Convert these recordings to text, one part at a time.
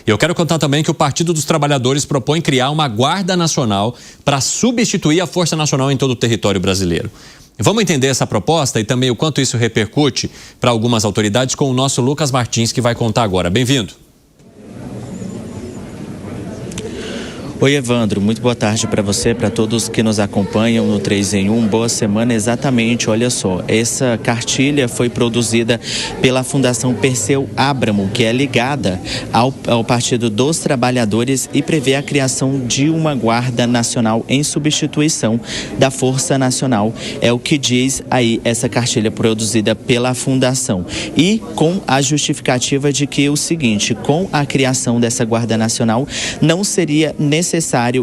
E eu quero contar também que o Partido dos Trabalhadores propõe criar uma Guarda Nacional para substituir a Força Nacional em todo o território brasileiro. Vamos entender essa proposta e também o quanto isso repercute para algumas autoridades com o nosso Lucas Martins, que vai contar agora. Bem-vindo. Oi, Evandro, muito boa tarde para você, para todos que nos acompanham no 3 em 1. Boa semana, exatamente, olha só, essa cartilha foi produzida pela Fundação Perseu Abramo, que é ligada ao Partido dos Trabalhadores e prevê a criação de uma Guarda Nacional em substituição da Força Nacional. É o que diz aí essa cartilha produzida pela Fundação. E com a justificativa de que o seguinte, com a criação dessa Guarda Nacional, não seria necessário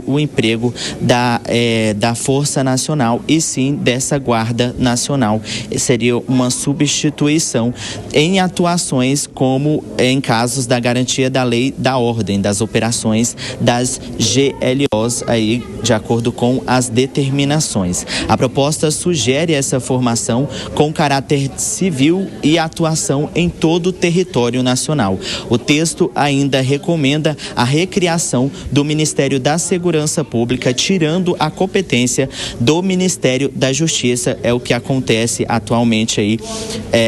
o emprego da Força Nacional e sim dessa Guarda Nacional. Seria uma substituição em atuações como em casos da garantia da lei da ordem, das operações das GLOs, aí, de acordo com as determinações. A proposta sugere essa formação com caráter civil e atuação em todo o território nacional. O texto ainda recomenda a recriação do Ministério da Segurança Pública, tirando a competência do Ministério da Justiça. É o que acontece atualmente aí,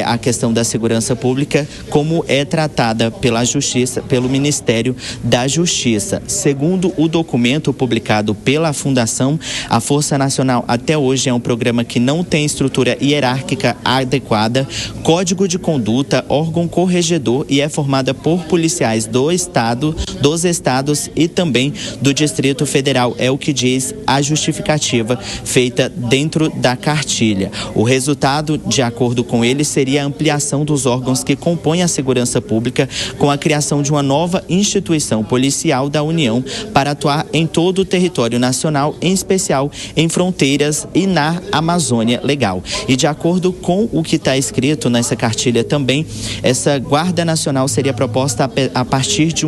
a questão da segurança pública, como é tratada pela Justiça, pelo Ministério da Justiça. Segundo o documento publicado pela Fundação, a Força Nacional até hoje é um programa que não tem estrutura hierárquica adequada, código de conduta, órgão corregedor e é formada por policiais do Estado, dos estados e também do Distrito Federal. É o que diz a justificativa feita dentro da cartilha. O resultado, de acordo com ele, seria a ampliação dos órgãos que compõem a segurança pública com a criação de uma nova instituição policial da União para atuar em todo o território nacional, em especial em fronteiras e na Amazônia Legal. E de acordo com o que está escrito nessa cartilha também, essa Guarda Nacional seria proposta a partir de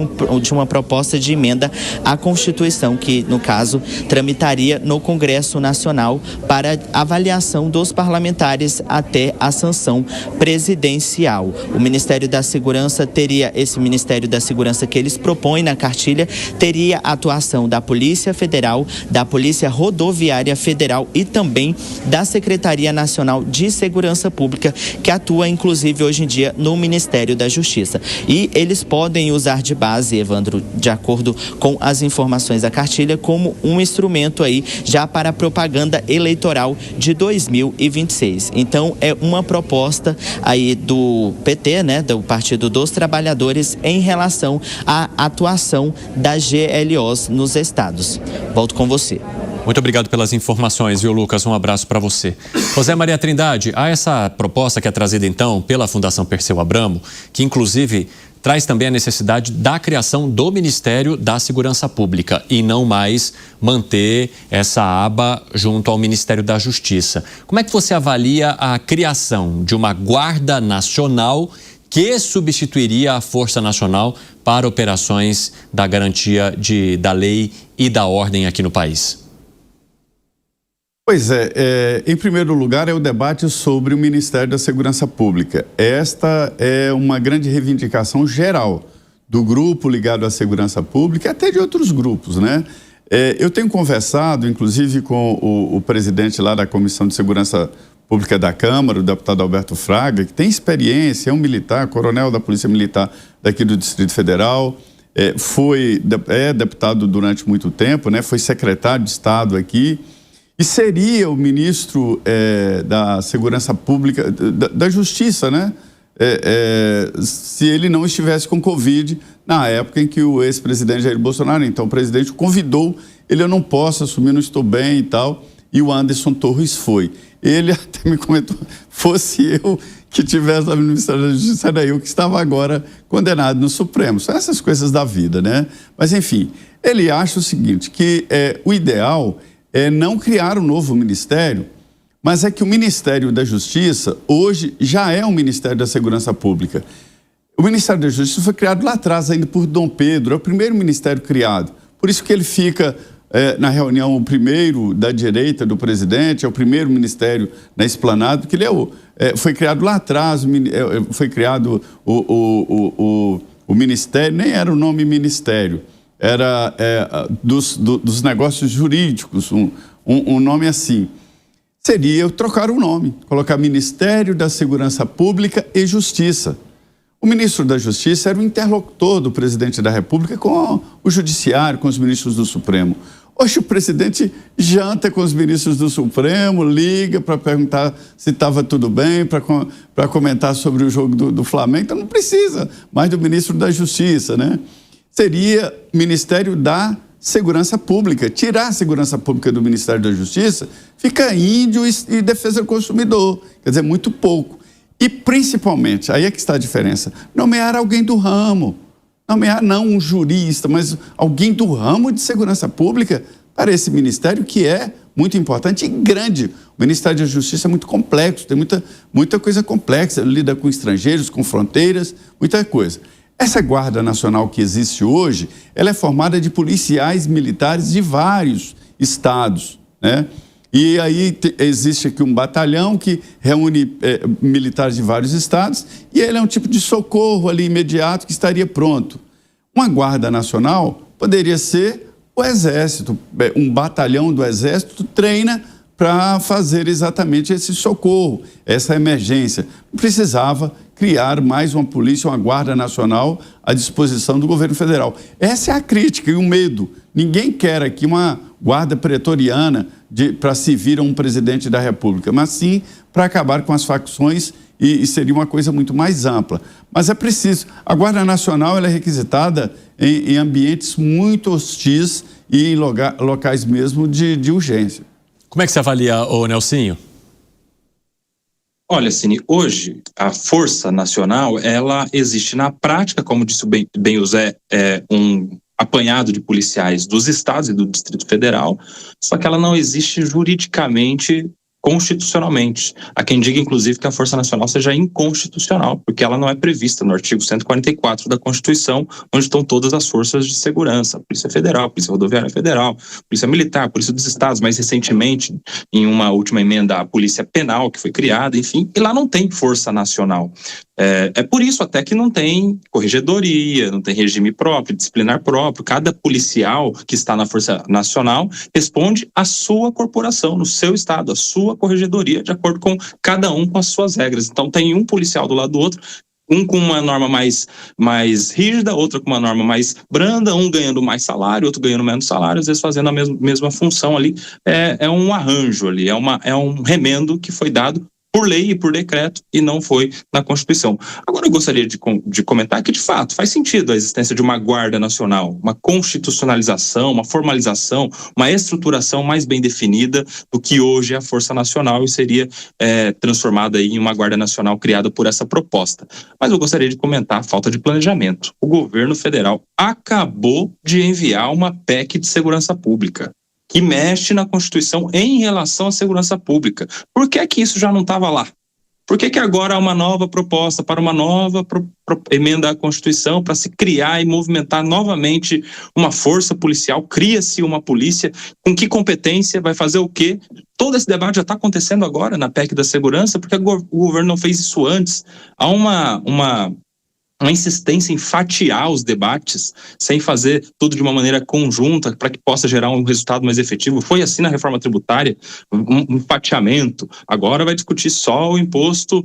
uma proposta de emenda à Constituição, que, no caso, tramitaria no Congresso Nacional para avaliação dos parlamentares até a sanção presidencial. O Ministério da Segurança teria, esse Ministério da Segurança que eles propõem na cartilha, teria a atuação da Polícia Federal, da Polícia Rodoviária Federal e também da Secretaria Nacional de Segurança Pública, que atua, inclusive, hoje em dia no Ministério da Justiça. E eles podem usar de base, Evandro, de acordo com as informações da cartilha, como um instrumento aí já para a propaganda eleitoral de 2026. Então, é uma proposta aí do PT, né, do Partido dos Trabalhadores, em relação à atuação das GLOs nos estados. Volto com você. Muito obrigado pelas informações, viu, Lucas? Um abraço para você. José Maria Trindade, há essa proposta que é trazida, então, pela Fundação Perseu Abramo, que, inclusive, traz também a necessidade da criação do Ministério da Segurança Pública e não mais manter essa aba junto ao Ministério da Justiça. Como é que você avalia a criação de uma Guarda Nacional que substituiria a Força Nacional para operações da garantia da lei e da ordem aqui no país? Pois é, em primeiro lugar é o debate sobre o Ministério da Segurança Pública. Esta é uma grande reivindicação geral do grupo ligado à segurança pública e até de outros grupos, né? Eu tenho conversado, inclusive, com o presidente lá da Comissão de Segurança Pública da Câmara, o deputado Alberto Fraga, que tem experiência, é um militar, coronel da Polícia Militar daqui do Distrito Federal, é deputado durante muito tempo, né? Foi secretário de Estado aqui. E seria o ministro da Segurança Pública, da Justiça, né? Se ele não estivesse com Covid, na época em que o ex-presidente Jair Bolsonaro, então o presidente, o convidou, eu não posso assumir, não estou bem e tal, e o Anderson Torres foi. Ele até me comentou, fosse eu que tivesse no Ministério da Justiça, era eu que estava agora condenado no Supremo. São essas coisas da vida, né? Mas, enfim, ele acha o seguinte, que o ideal é não criar um novo ministério, mas é que o Ministério da Justiça hoje já é um Ministério da Segurança Pública. O Ministério da Justiça foi criado lá atrás, ainda por Dom Pedro, é o primeiro ministério criado. Por isso que ele fica na reunião, o primeiro da direita do presidente, é o primeiro ministério na Esplanada, porque ele foi criado lá atrás, foi criado o o ministério, nem era o nome ministério, era dos negócios jurídicos, um nome assim. Seria trocar o nome, colocar Ministério da Segurança Pública e Justiça. O ministro da Justiça era o interlocutor do presidente da República com o Judiciário, com os ministros do Supremo. Hoje o presidente janta com os ministros do Supremo, liga para perguntar se estava tudo bem, para comentar sobre o jogo do Flamengo. Então não precisa mais do ministro da Justiça, né? Seria Ministério da Segurança Pública. Tirar a Segurança Pública do Ministério da Justiça, fica índio e defesa do consumidor. Quer dizer, muito pouco. E principalmente, aí é que está a diferença, nomear alguém do ramo. Nomear não um jurista, mas alguém do ramo de segurança pública para esse ministério que é muito importante e grande. O Ministério da Justiça é muito complexo, tem muita coisa complexa, lida com estrangeiros, com fronteiras, muita coisa. Essa Guarda Nacional que existe hoje, ela é formada de policiais militares de vários estados, né? E aí existe aqui um batalhão que reúne militares de vários estados e ele é um tipo de socorro ali imediato que estaria pronto. Uma Guarda Nacional poderia ser o Exército, um batalhão do Exército treina para fazer exatamente esse socorro, essa emergência. Não precisava criar mais uma polícia, uma Guarda Nacional à disposição do governo federal. Essa é a crítica e o medo. Ninguém quer aqui uma guarda pretoriana para servir a um presidente da República, mas sim para acabar com as facções e seria uma coisa muito mais ampla. Mas é preciso. A Guarda Nacional ela é requisitada em ambientes muito hostis e em locais mesmo de urgência. Como é que você avalia, ô Nelsinho? Olha, Cine, hoje a Força Nacional, ela existe na prática, como disse bem o Zé, um apanhado de policiais dos estados e do Distrito Federal, só que ela não existe juridicamente, constitucionalmente. Há quem diga, inclusive, que a Força Nacional seja inconstitucional, porque ela não é prevista no artigo 144 da Constituição, onde estão todas as forças de segurança, Polícia Federal, Polícia Rodoviária Federal, Polícia Militar, Polícia dos Estados, mais recentemente, em uma última emenda, a Polícia Penal, que foi criada, enfim, e lá não tem Força Nacional. É por isso até que não tem corregedoria, não tem regime próprio, disciplinar próprio. Cada policial que está na Força Nacional responde à sua corporação, no seu estado, à sua corregedoria, de acordo com cada um com as suas regras. Então tem um policial do lado do outro, um com uma norma mais rígida, outro com uma norma mais branda, um ganhando mais salário, outro ganhando menos salário, às vezes fazendo a mesma função ali. É um arranjo ali, é um remendo que foi dado por lei e por decreto, e não foi na Constituição. Agora eu gostaria de comentar que, de fato, faz sentido a existência de uma Guarda Nacional, uma constitucionalização, uma formalização, uma estruturação mais bem definida do que hoje é a Força Nacional e seria transformada em uma Guarda Nacional criada por essa proposta. Mas eu gostaria de comentar a falta de planejamento. O governo federal acabou de enviar uma PEC de segurança pública, que mexe na Constituição em relação à segurança pública. Por que que isso já não estava lá? Por que que agora há uma nova proposta para uma nova emenda à Constituição para se criar e movimentar novamente uma força policial? Cria-se uma polícia, com que competência, vai fazer o quê? Todo esse debate já está acontecendo agora na PEC da segurança, porque o governo não fez isso antes. Há uma insistência em fatiar os debates, sem fazer tudo de uma maneira conjunta para que possa gerar um resultado mais efetivo. Foi assim na reforma tributária, um fatiamento. Agora vai discutir só o imposto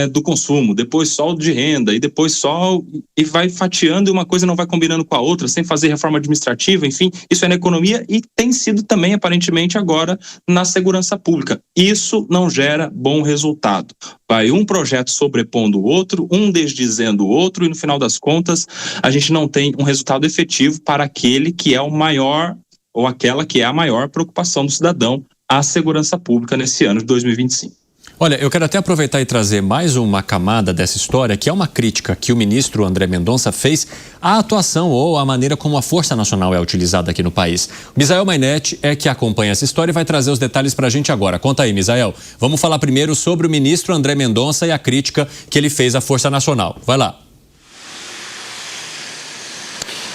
do consumo, depois só o de renda, e depois só... E vai fatiando e uma coisa não vai combinando com a outra, sem fazer reforma administrativa, enfim. Isso é na economia e tem sido também, aparentemente, agora na segurança pública. Isso não gera bom resultado. Vai um projeto sobrepondo o outro, um desdizendo o outro, e no final das contas a gente não tem um resultado efetivo para aquele que é o maior, ou aquela que é a maior preocupação do cidadão, a segurança pública nesse ano de 2025. Olha, eu quero até aproveitar e trazer mais uma camada dessa história, que é uma crítica que o ministro André Mendonça fez à atuação ou à maneira como a Força Nacional é utilizada aqui no país. Misael Mainetti é que acompanha essa história e vai trazer os detalhes para a gente agora. Conta aí, Misael. Vamos falar primeiro sobre o ministro André Mendonça e a crítica que ele fez à Força Nacional. Vai lá.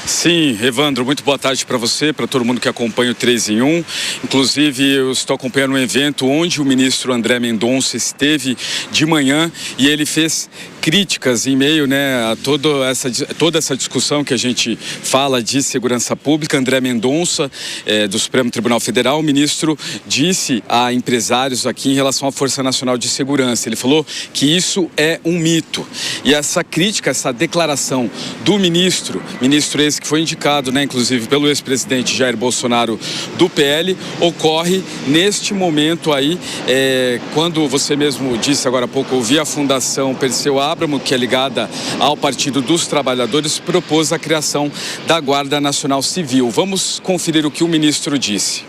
Sim, Evandro, muito boa tarde para você, para todo mundo que acompanha o 3 em 1. Inclusive, eu estou acompanhando um evento onde o ministro André Mendonça esteve de manhã e ele fez críticas em meio, né, a toda essa discussão que a gente fala de segurança pública. André Mendonça, do Supremo Tribunal Federal, o ministro disse a empresários aqui em relação à Força Nacional de Segurança. Ele falou que isso é um mito. E essa crítica, essa declaração do ministro esse que foi indicado, né, inclusive pelo ex-presidente Jair Bolsonaro do PL, ocorre neste momento aí, quando você mesmo disse agora há pouco, ouvi a Fundação Perseu Abramo, que é ligada ao Partido dos Trabalhadores, propôs a criação da Guarda Nacional Civil. Vamos conferir o que o ministro disse.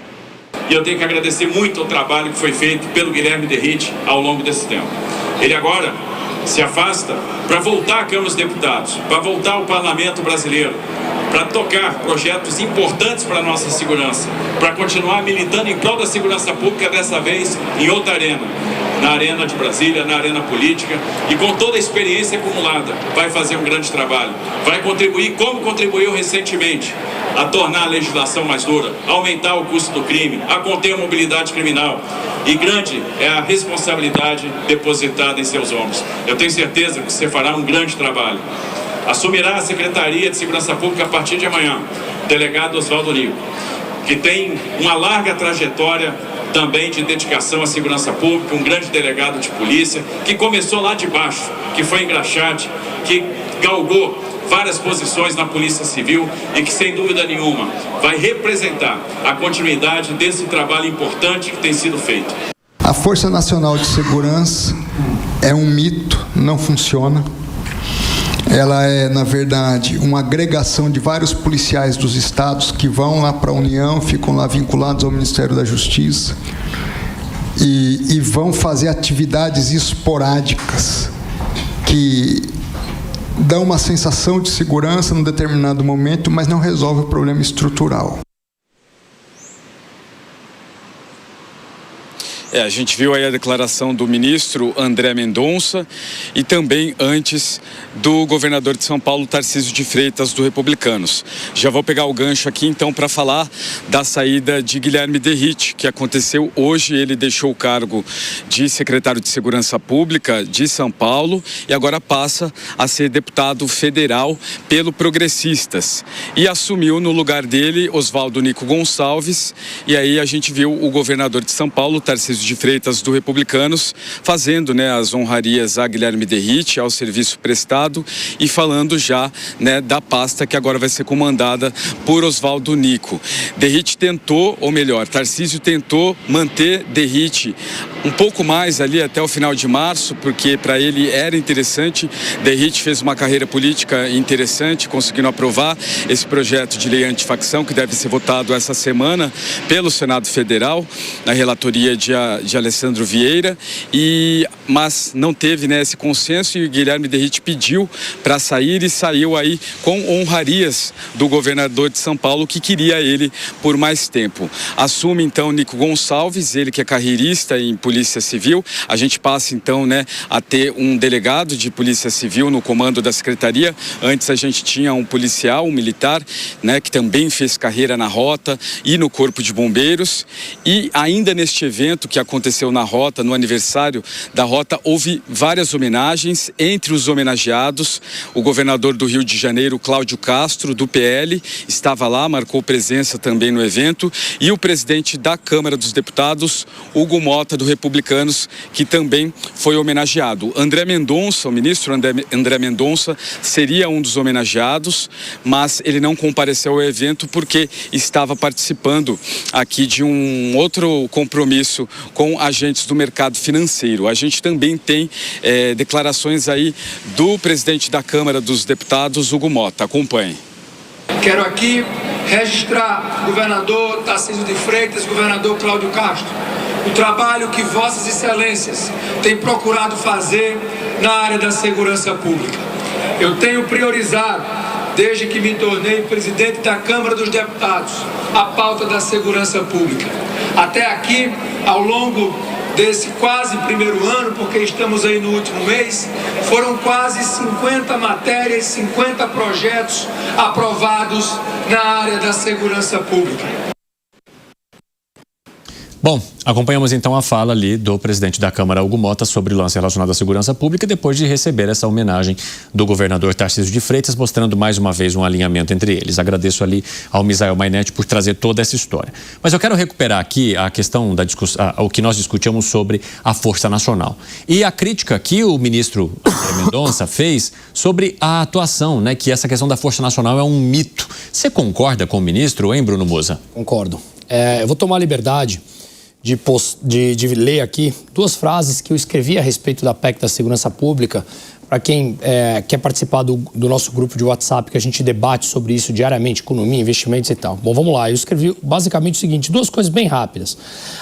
E eu tenho que agradecer muito o trabalho que foi feito pelo Guilherme Derrite ao longo desse tempo. Ele agora se afasta para voltar à Câmara dos Deputados, para voltar ao Parlamento brasileiro, para tocar projetos importantes para a nossa segurança, para continuar militando em prol da segurança pública, dessa vez em outra arena, na arena de Brasília, na arena política, e com toda a experiência acumulada, vai fazer um grande trabalho, vai contribuir, como contribuiu recentemente, a tornar a legislação mais dura, a aumentar o custo do crime, a conter a mobilidade criminal. E grande é a responsabilidade depositada em seus ombros. Eu tenho certeza que você fará um grande trabalho. Assumirá a Secretaria de Segurança Pública a partir de amanhã, o delegado Oswaldo Nico, que tem uma larga trajetória também de dedicação à segurança pública, um grande delegado de polícia, que começou lá de baixo, que foi engraxate, que galgou várias posições na Polícia Civil e que, sem dúvida nenhuma, vai representar a continuidade desse trabalho importante que tem sido feito. A Força Nacional de Segurança é um mito, não funciona. Ela é, na verdade, uma agregação de vários policiais dos estados que vão lá para a União, ficam lá vinculados ao Ministério da Justiça e vão fazer atividades esporádicas que dão uma sensação de segurança num determinado momento, mas não resolve o problema estrutural. A gente viu aí a declaração do ministro André Mendonça e também antes do governador de São Paulo, Tarcísio de Freitas, do Republicanos. Já vou pegar o gancho aqui então para falar da saída de Guilherme Derrite, que aconteceu hoje. Ele deixou o cargo de secretário de Segurança Pública de São Paulo e agora passa a ser deputado federal pelo Progressistas. E assumiu no lugar dele Oswaldo Nico Gonçalves. E aí a gente viu o governador de São Paulo, Tarcísio de Freitas, do Republicanos, fazendo, né, as honrarias a Guilherme Derrite, ao serviço prestado, e falando já, né, da pasta que agora vai ser comandada por Oswaldo Nico. Derrite tentou, ou melhor, Tarcísio tentou manter Derrite um pouco mais ali até o final de março, porque para ele era interessante. Derrite fez uma carreira política interessante, conseguindo aprovar esse projeto de lei antifacção que deve ser votado essa semana pelo Senado Federal, na relatoria de Alessandro Vieira, mas não teve, né, esse consenso, e o Guilherme Derrite pediu para sair e saiu aí com honrarias do governador de São Paulo, que queria ele por mais tempo. Assume então Nico Gonçalves, ele que é carreirista em Polícia Civil. A gente passa então, né, a ter um delegado de Polícia Civil no comando da Secretaria. Antes a gente tinha um policial, um militar, né, que também fez carreira na Rota e no Corpo de Bombeiros. E ainda neste evento que aconteceu na Rota, no aniversário da Rota, houve várias homenagens. Entre os homenageados, o governador do Rio de Janeiro, Cláudio Castro, do PL, estava lá, marcou presença também no evento, e o presidente da Câmara dos Deputados, Hugo Mota, do Republicanos, que também foi homenageado. André Mendonça, o ministro André Mendonça, seria um dos homenageados, mas ele não compareceu ao evento porque estava participando aqui de um outro compromisso com agentes do mercado financeiro. A gente também tem declarações aí do presidente da Câmara dos Deputados, Hugo Mota. Acompanhe. Quero aqui registrar, governador Tarcísio de Freitas, governador Cláudio Castro, o trabalho que Vossas Excelências têm procurado fazer na área da segurança pública. Eu tenho priorizado, desde que me tornei presidente da Câmara dos Deputados, a pauta da segurança pública. Até aqui, ao longo desse quase primeiro ano, porque estamos aí no último mês, foram quase 50 matérias, 50 projetos aprovados na área da segurança pública. Bom, acompanhamos então a fala ali do presidente da Câmara, Hugo Mota, sobre o lance relacionado à segurança pública, depois de receber essa homenagem do governador Tarcísio de Freitas, mostrando mais uma vez um alinhamento entre eles. Agradeço ali ao Misael Mainetti por trazer toda essa história. Mas eu quero recuperar aqui a questão da discussão, o que nós discutimos sobre a Força Nacional. E a crítica que o ministro André Mendonça fez sobre a atuação, né, que essa questão da Força Nacional é um mito. Você concorda com o ministro, hein, Bruno Musa? Concordo. Eu vou tomar a liberdade de ler aqui 2 frases que eu escrevi a respeito da PEC da Segurança Pública, para quem quer participar do nosso grupo de WhatsApp, que a gente debate sobre isso diariamente, economia, investimentos e tal. Bom, vamos lá. Eu escrevi basicamente o seguinte, 2 coisas bem rápidas.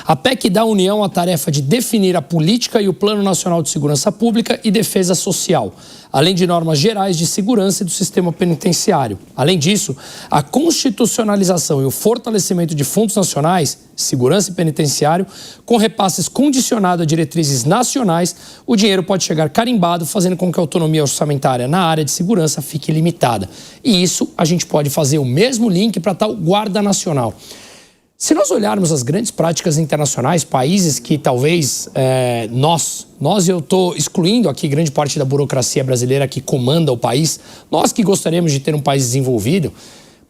A PEC dá à União a tarefa de definir a política e o Plano Nacional de Segurança Pública e Defesa Social, além de normas gerais de segurança e do sistema penitenciário. Além disso, a constitucionalização e o fortalecimento de fundos nacionais, segurança e penitenciário, com repasses condicionados a diretrizes nacionais, o dinheiro pode chegar carimbado, fazendo com que a autonomia orçamentária na área de segurança fique limitada. E isso a gente pode fazer o mesmo link para tal Guarda Nacional. Se nós olharmos as grandes práticas internacionais, países que talvez eu estou excluindo aqui grande parte da burocracia brasileira que comanda o país, nós que gostaríamos de ter um país desenvolvido,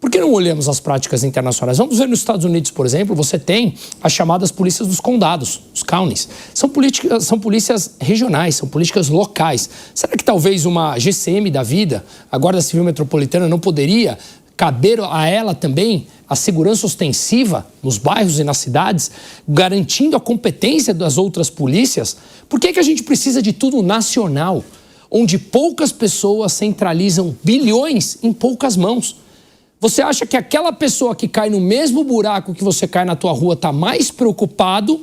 por que não olhamos as práticas internacionais? Vamos ver nos Estados Unidos, por exemplo, você tem as chamadas polícias dos condados, os counties. São polícias regionais, são políticas locais. Será que talvez uma GCM da vida, a Guarda Civil Metropolitana, não poderia caber a ela também a segurança ostensiva nos bairros e nas cidades, garantindo a competência das outras polícias? Por que a gente precisa de tudo nacional, onde poucas pessoas centralizam bilhões em poucas mãos? Você acha que aquela pessoa que cai no mesmo buraco que você cai na tua rua está mais preocupado,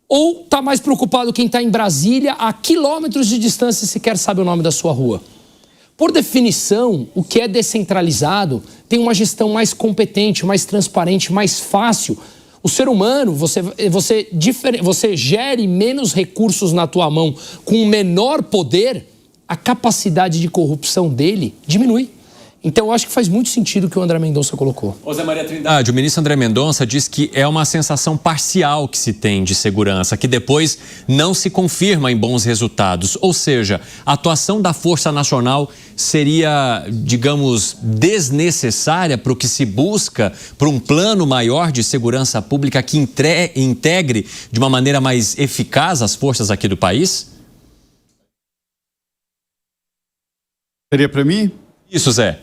ou está mais preocupado quem está em Brasília, a quilômetros de distância, e sequer sabe o nome da sua rua? Por definição, o que é descentralizado tem uma gestão mais competente, mais transparente, mais fácil. O ser humano, você gere menos recursos na tua mão com menor poder, a capacidade de corrupção dele diminui. Então, eu acho que faz muito sentido o que o André Mendonça colocou. Zé Maria Trindade, o ministro André Mendonça diz que é uma sensação parcial que se tem de segurança, que depois não se confirma em bons resultados. Ou seja, a atuação da Força Nacional seria, digamos, desnecessária para o que se busca, para um plano maior de segurança pública que integre de uma maneira mais eficaz as forças aqui do país? Seria para mim? Isso, Zé.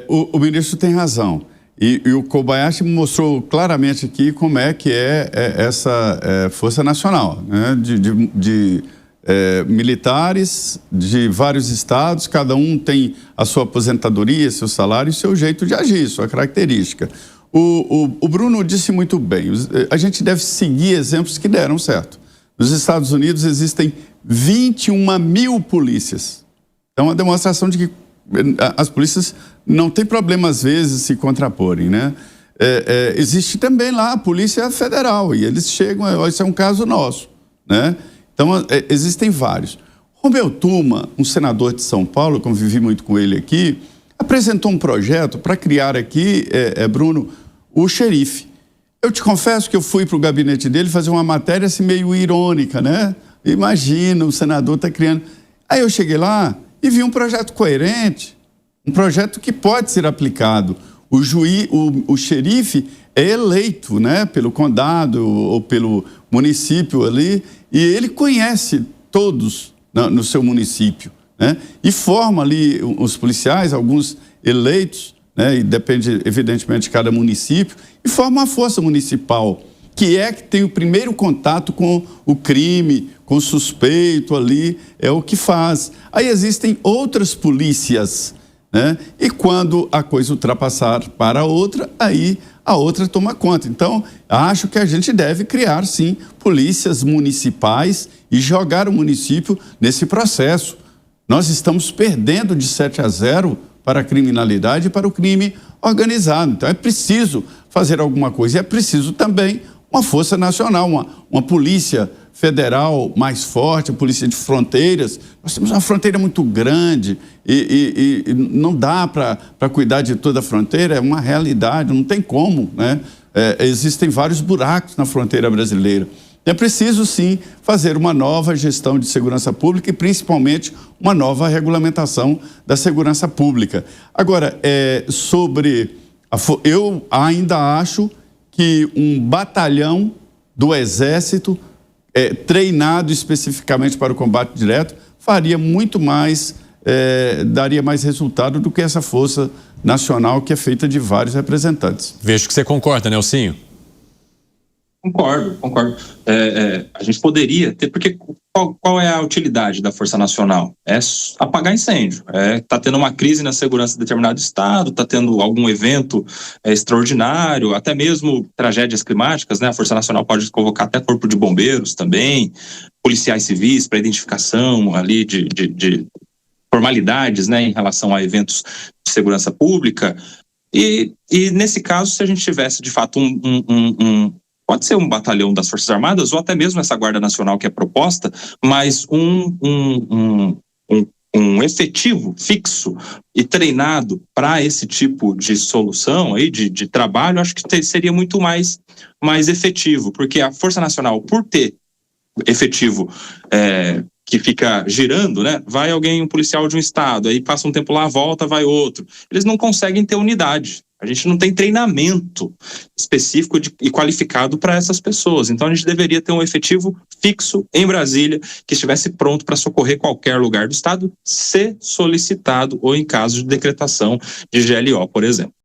O ministro tem razão. E o Kobayashi mostrou claramente aqui como é que essa Força Nacional, né? de militares de vários estados, cada um tem a sua aposentadoria, seu salário e seu jeito de agir, sua característica. O Bruno disse muito bem, a gente deve seguir exemplos que deram certo. Nos Estados Unidos existem 21 mil polícias. É uma demonstração de que as polícias não têm problema, às vezes, se contraporem, né? Existe também lá a Polícia Federal, e eles chegam, esse é um caso nosso, né? Então, existem vários. Romeu Tuma, um senador de São Paulo, eu convivi muito com ele aqui, apresentou um projeto para criar aqui, Bruno, o xerife. Eu te confesso que eu fui para o gabinete dele fazer uma matéria assim meio irônica, né? Imagina, o senador está criando... Aí eu cheguei lá e vi um projeto coerente, um projeto que pode ser aplicado. O xerife é eleito, né, pelo condado ou pelo município ali, e ele conhece todos no seu município, né, e forma ali os policiais, alguns eleitos, né, e depende evidentemente de cada município, e forma uma força municipal, que tem o primeiro contato com o crime, com o suspeito ali, é o que faz. Aí existem outras polícias, né? E quando a coisa ultrapassar para a outra, aí a outra toma conta. Então, acho que a gente deve criar, sim, polícias municipais e jogar o município nesse processo. Nós estamos perdendo de 7-0 para a criminalidade e para o crime organizado. Então, é preciso fazer alguma coisa. E é preciso também uma força nacional, uma polícia Federal mais forte, a Polícia de Fronteiras. Nós temos uma fronteira muito grande e não dá para cuidar de toda a fronteira, é uma realidade, não tem como, né? Existem vários buracos na fronteira brasileira. É preciso, sim, fazer uma nova gestão de segurança pública e, principalmente, uma nova regulamentação da segurança pública. Agora, eu ainda acho que um batalhão do Exército, treinado especificamente para o combate direto, faria muito mais, daria mais resultado do que essa Força Nacional que é feita de vários representantes. Vejo que você concorda, Nelsinho. Concordo. A gente poderia ter, porque qual é a utilidade da Força Nacional? É apagar incêndio. Está tendo uma crise na segurança de determinado estado, está tendo algum evento extraordinário, até mesmo tragédias climáticas, né? A Força Nacional pode convocar até corpo de bombeiros também, policiais civis para identificação ali de formalidades, né, em relação a eventos de segurança pública. E nesse caso, se a gente tivesse de fato pode ser um batalhão das Forças Armadas ou até mesmo essa Guarda Nacional que é proposta, mas um efetivo fixo e treinado para esse tipo de solução aí, de trabalho, acho que seria muito mais efetivo, porque a Força Nacional, por ter efetivo que fica girando, né? Vai alguém, um policial de um estado, aí passa um tempo lá, volta, vai outro. Eles não conseguem ter unidade. A gente não tem treinamento específico e qualificado para essas pessoas. Então, a gente deveria ter um efetivo fixo em Brasília que estivesse pronto para socorrer qualquer lugar do estado, se solicitado ou em caso de decretação de GLO, por exemplo.